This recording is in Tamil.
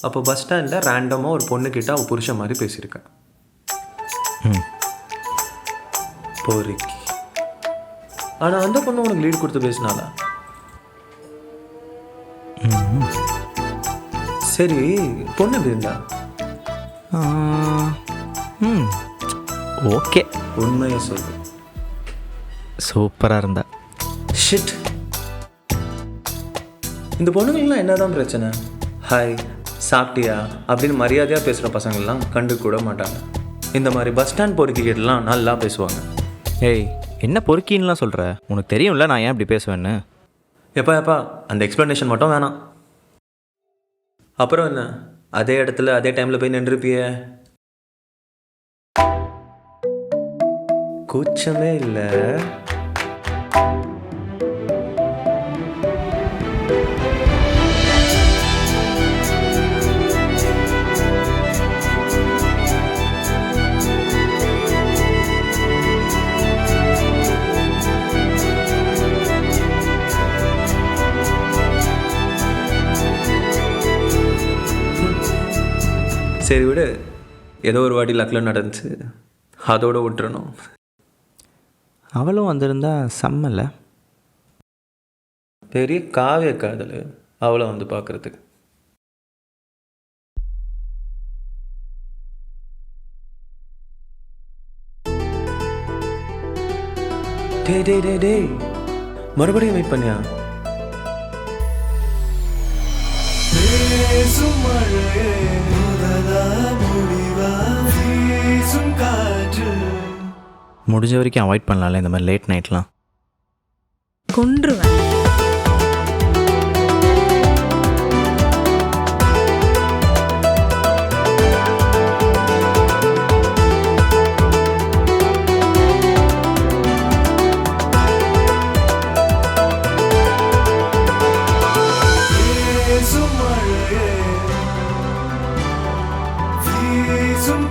அப்போ பஸ் ஸ்டாண்டில் ரேண்டமாக ஒரு பொண்ணுக்கிட்ட அவள் புருஷன் மாதிரி பேசியிருக்கேன். பொறுக்கி. ஆனால் அந்த பொண்ணு உனக்கு லீடு கொடுத்து பேசினால. சரி, பொண்ணு எப்படி இருந்தா? ஓகே, உண்மையை சொல்லு. சூப்பராக இருந்தா. ஷிட். இந்த பொண்ணுங்கள்லாம் என்னதான் பிரச்சனை? ஹாய், சாப்பிட்டியா அப்படின்னு மரியாதையாக பேசுகிற பசங்கள்லாம் கண்டு கூட மாட்டாங்க. இந்த மாதிரி பஸ் ஸ்டாண்ட் பொறுக்கிக்கிட்டலாம் நல்லா பேசுவாங்க. ஏய், என்ன பொறுக்கின்லாம் சொல்கிற? உனக்கு தெரியும்ல நான் ஏன் இப்படி பேசுவேன்னு. எப்பா அந்த எக்ஸ்ப்ளனேஷன் மட்டும் வேணாம். அப்புறம் என்ன, அதே இடத்துல அதே டைமில் போய் நின்றுப்பிய? கூச்சமே இல்லை. சரி விடு, ஏதோ ஒரு வாட்டி லக்கில் நடந்துச்சு, அதோடு விட்டுறணும். அவளும் வந்திருந்தா செம்மல்ல. பெரிய காவிய காதல் அவளை வந்து பார்க்குறதுக்கு. டேய் மறுபடியும் வெயிட் பண்ணியா? முடிஞ்ச வரைக்கும் அவாய்ட் பண்ணலாம்ல இந்த மாதிரி லேட் நைட்லாம். கொன்றுவேன். Some